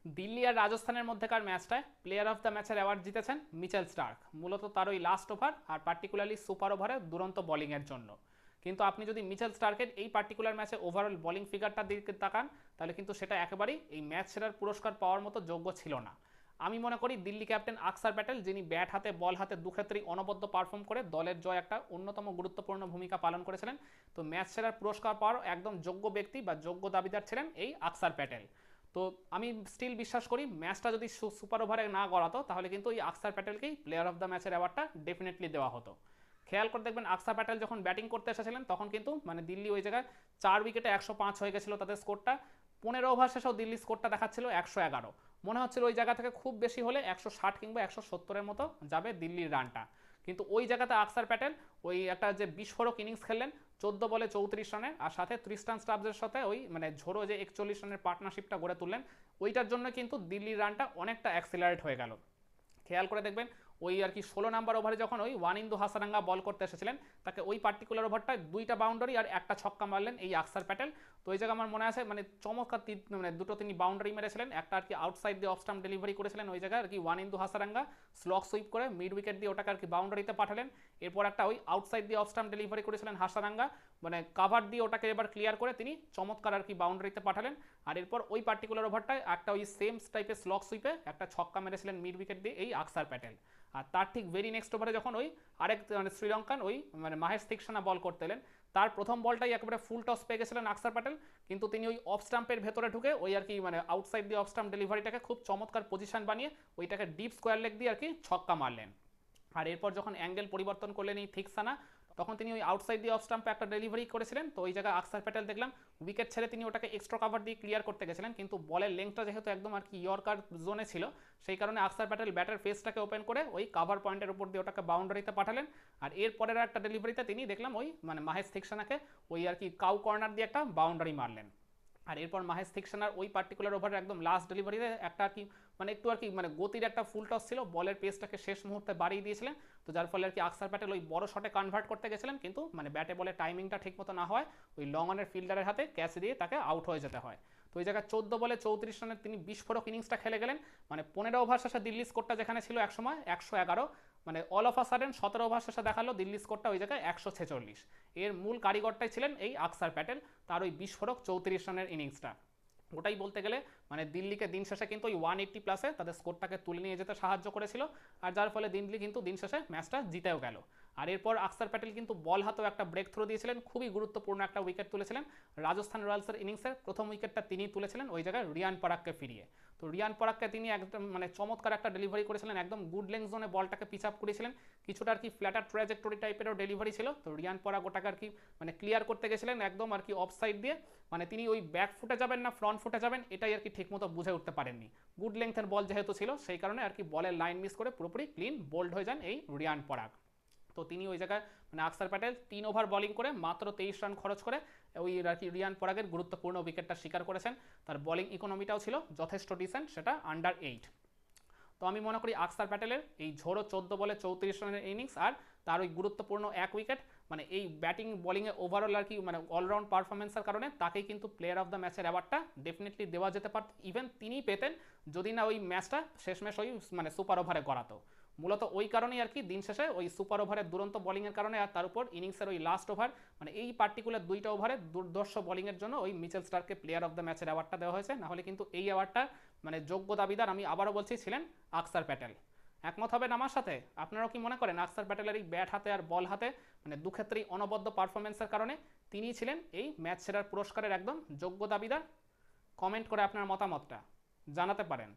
দিল্লি আর রাজস্থানের মধ্যেকার ম্যাচটায় player of the ম্যাচের অ্যাওয়ার্ড জিতেছেন মিচেল স্টার্ক, মূলত তার ওই লাস্ট ওভার আর পার্টিকুলারলি সুপার ওভারে দুরন্ত বোলিংয়ের জন্য। কিন্তু আপনি যদি মিচেল স্টার্কের এই পার্টিকুলার ম্যাচে ওভারঅল বোলিং ফিগারটার দিকে তাকান, তাহলে কিন্তু সেটা একেবারেই এই ম্যাচ সেরার পুরস্কার পাওয়ার মতো যোগ্য ছিল না। আমি মনে করি দিল্লি ক্যাপ্টেন আকসার প্যাটেল, যিনি ব্যাট হাতে বল হাতে দুক্ষেত্রেই অনবদ্য পারফর্ম করে দলের জয় একটা অন্যতম গুরুত্বপূর্ণ ভূমিকা পালন করেছিলেন, তো ম্যাচ সেরার পুরস্কার পাওয়ার একদম যোগ্য ব্যক্তি বা যোগ্য দাবিদার ছিলেন এই আকসার প্যাটেল। তো আমি স্টিল বিশ্বাস করি ম্যাচটা যদি সুপার ওভারে না গড়াতো, তাহলে কিন্তু এই আকসার প্যাটেলকেই প্লেয়ার অফ দ্য ম্যাচের অ্যাওয়ার্ডটা ডেফিনেটলি দেওয়া হতো। খেয়াল করে দেখবেন আকসার প্যাটেল যখন ব্যাটিং করতে এসেছিলেন, তখন কিন্তু মানে দিল্লি ওই জায়গায় 4 উইকেটে 105 হয়ে গেছিলো তাদের স্কোরটা। 15 ওভার শেষেও দিল্লি স্কোরটা দেখাচ্ছিল 111। মনে হচ্ছিল ওই জায়গা থেকে খুব বেশি হলে 160 কিংবা 170-এর মতো যাবে দিল্লির রানটা। কিন্তু ওই জায়গাতে আকসার প্যাটেল ওই একটা যে বিস্ফোরক ইনিংস খেললেন 14 বলে 34 রানে, আর সাথে ত্রিস্টান স্টাবসের সাথে ওই মানে ঝোড়ো যে 41 রানের পার্টনারশিপটা গড়ে তুললেন, ওইটার জন্য কিন্তু দিল্লির রানটা অনেকটা অ্যাক্সিলারেট হয়ে গেল। খেয়াল করে দেখবেন ওই আর কি 16 নম্বর ওভারে যখন ওই ওয়ানিন্দু হাসারাঙ্গা বল করতে এসেছিলেন, তাকে ওই পার্টিকুলার ওভারটায় 2টা বাউন্ডারি আর একটা ছক্কা মারলেন এই আকসার প্যাটেল। তো ওই জায়গায় আমার মনে আছে মানে চমৎকার মানে দুটো তিনি বাউন্ডারি মেরেছিলেন, একটা আর কি আউটসাইড দিয়ে অফ স্টাম্প ডেলিভারি করেছিলেন ওই জায়গায় আর কি ওয়ানিন্দু হাসারাঙ্গা স্লক সুইপ করে মিড উইকেট দিয়ে ওটাকে আর কি বাউন্ডারিতে পাঠালেন। এরপর একটা ওই আউটসাইড দিয়ে অফ স্টাম্প ডেলিভারি করেছিলেন হাসারাঙ্গা, মানে কাভার দিয়ে ওটাকে এবার ক্লিয়ার করে তিনি চমৎকার আর কি বাউন্ডারিতে পাঠালেন। আর এরপর ওই পার্টিকুলার ওভারটায় একটা ওই সেম টাইপের স্লক সুইপে একটা ছক্কা মেরেছিলেন মিড উইকেট দিয়ে এই আকসার প্যাটেল। আর তার ঠিক ভেরি নেক্সট ওভারে যখন ওই আরেক মানে শ্রীলঙ্কান ওই মানে মাহেশ থিকসানা বল করতে এলেন, তার প্রথম বলটাই একেবারে ফুল টস পেয়ে গেছিলেন আকসার প্যাটেল, কিন্তু তিনি ওই অফ স্টাম্পের ভেতরে ঢুকে ওই আর কি মানে আউটসাইড দিয়ে অফ স্টাম্প ডেলিভারিটাকে খুব চমৎকার পজিশন বানিয়ে ওইটাকে ডিপ স্কোয়ার লেগ দিয়ে আর কি ছক্কা মারলেন। আর এরপর যখন অ্যাঙ্গেল পরিবর্তন করলেন এই থিকসানা, তখন তিনি ওই আউটসাইড দিয়ে অফ স্টাম্পে একটা ডেলিভারি করেছিলেন, তো ওই জায়গায় আকসার প্যাটেল দেখলাম উইকেট ছেড়ে তিনি ওটাকে এক্সট্রা কাভার দিয়ে ক্লিয়ার করতে গেছিলেন, কিন্তু বলের লেংথটা যেহেতু একদম আর কি ইয়র্কার জোনে ছিল, সেই কারণে আকসার প্যাটেল ব্যাটের ফেসটাকে ওপেন করে ওই কাভার পয়েন্টের উপর দিয়ে ওটাকে বাউন্ডারিতে পাঠালেন। আর এর পরের একটা ডেলিভারিতে তিনি দেখলাম ওই মানে মাহেশ থিকসানাকে ওই আর কি কাউ কর্নার দিয়ে একটা বাউন্ডারি মারলেন। আর এরপর মাহেশ থিকসানার ওই পার্টিকুলার ওভারের একদম লাস্ট ডেলিভারিতে একটা আর কি মানে একটু আর কি মানে গতির একটা ফুল টস ছিল, বলের পেসটাকে শেষ মুহূর্তে বাড়িয়ে দিয়েছিলেন, তো যার ফলে আর কি আকসার প্যাটেল ওই বড় শটে কনভার্ট করতে গেছিলেন, কিন্তু মানে ব্যাটে বলে টাইমিংটা ঠিক মতো না হয় ওই লং অনের ফিল্ডারের হাতে ক্যাচ দিয়ে তাকে আউট হয়ে যেতে হয়। তো ওই জায়গায় 14 বলে 34 রানের তিনি বিস্ফোরক ইনিংসটা খেলে গেলেন। মানে 15 ওভার শেষে দিল্লি স্কোরটা যেখানে ছিল একসময় 111, মানে all of a sudden 17 over শেষে দেখালো দিল্লি স্কোরটা ওই জায়গায় 146। এর মূল কারিগরটাই ছিলেন এই আকসার প্যাটেল, তার ওই বিস্ফোরক 34 রানের ইনিংসটা। ওটাই বলতে গেলে মানে দিল্লিকে দিন শেষে কিন্তু ওই 180+ তাদের স্কোরটাকে তুলে নিয়ে যেতে সাহায্য করেছিল, আর যার ফলে দিল্লি কিন্তু দিন শেষে ম্যাচটা জিতেও গেল। আর এরপর আকসার প্যাটেল কিন্তু বল হাতেও একটা ব্রেক থ্রো দিয়েছিলেন, খুবই গুরুত্বপূর্ণ একটা উইকেট তুলেছিলেন। রাজস্থান রয়্যালসের ইনিংসের প্রথম উইকেটটা তিনিই তুলেছিলেন ওই জায়গায় রিয়ান পরাগকে ফিরিয়ে। তো রিয়ান পরাগকে তিনি একদম মানে চমৎকার একটা ডেলিভারি করেছিলেন, একদম গুড লেন্থ জোনে বলটাকে পিচ আপ করেছিলেন, কিছুটা আর কি ফ্ল্যাটার ট্র্যাজেক্টরি টাইপেরও ডেলিভারি ছিল। তো রিয়ান পরাগ ওটাকে আর কি মানে ক্লিয়ার করতে গেছিলেন একদম আর কি অফ সাইড দিয়ে, মানে তিনি ওই ব্যাক ফুটে যাবেন না ফ্রন্ট ফুটে যাবেন এটাই আর কি ঠিকমতো বুঝে উঠতে পারেননি। গুড লেংথের বল যেহেতু ছিল, সেই কারণে আর কি বলের লাইন মিস করে পুরোপুরি ক্লিন বোল্ড হয়ে যান এই রিয়ান পরাগ। তো তিনি ওই জায়গায় মানে আকসার প্যাটেল 3 ওভার বোলিং করে মাত্র 23 রান খরচ করে ওই আর কি রিয়ান পরাগের গুরুত্বপূর্ণ উইকেটটা শিকার করেছেন। তার বোলিং ইকোনমিটাও ছিল যথেষ্ট ডিসেন্ট, সেটা আন্ডার 8। তো আমি মনে করি আকসার প্যাটেলের এই ঝোড়ো 14 বলে 34 রানের ইনিংস আর তার ওই গুরুত্বপূর্ণ এক উইকেট, মানে এই ব্যাটিং বোলিংয়ে ওভারঅল আর কি মানে অলরাউন্ড পারফরমেন্সের কারণে তাকেই কিন্তু প্লেয়ার অফ দ্য ম্যাচের অ্যাওয়ার্ডটা ডেফিনেটলি দেওয়া যেতে পারত, ইভেন তিনিই পেতেন যদি না ওই ম্যাচটা শেষমেশ ওই মানে সুপার ওভারে গড়াতো। মূলত ওই কারণেই আর কি দিন শেষে ওই সুপার ওভারের দুরন্ত বোলিংয়ের কারণে আর তার উপর ইনিংসের ওই লাস্ট ওভার মানে এই পার্টিকুলার 2টা ওভারে দুর্ধর্ষ বোলিংয়ের জন্য ওই মিচেল স্টার্ককে প্লেয়ার অফ দ্য ম্যাচের অ্যাওয়ার্ডটা দেওয়া হয়েছে, নাহলে কিন্তু এই অ্যাওয়ার্ডটা মানে যোগ্য দাবিদার আমি আবারও বলছি ছিলেন আকসার প্যাটেল। একমত হবেন আমার সাথে? আপনারাও কি মনে করেন আকসার প্যাটেলের এই ব্যাট হাতে আর বল হাতে মানে দুক্ষেত্রেই অনবদ্য পারফরমেন্সের কারণে তিনিই ছিলেন এই ম্যাচ সেরার পুরস্কারের একদম যোগ্য দাবিদার? কমেন্ট করে আপনার মতামতটা জানাতে পারেন।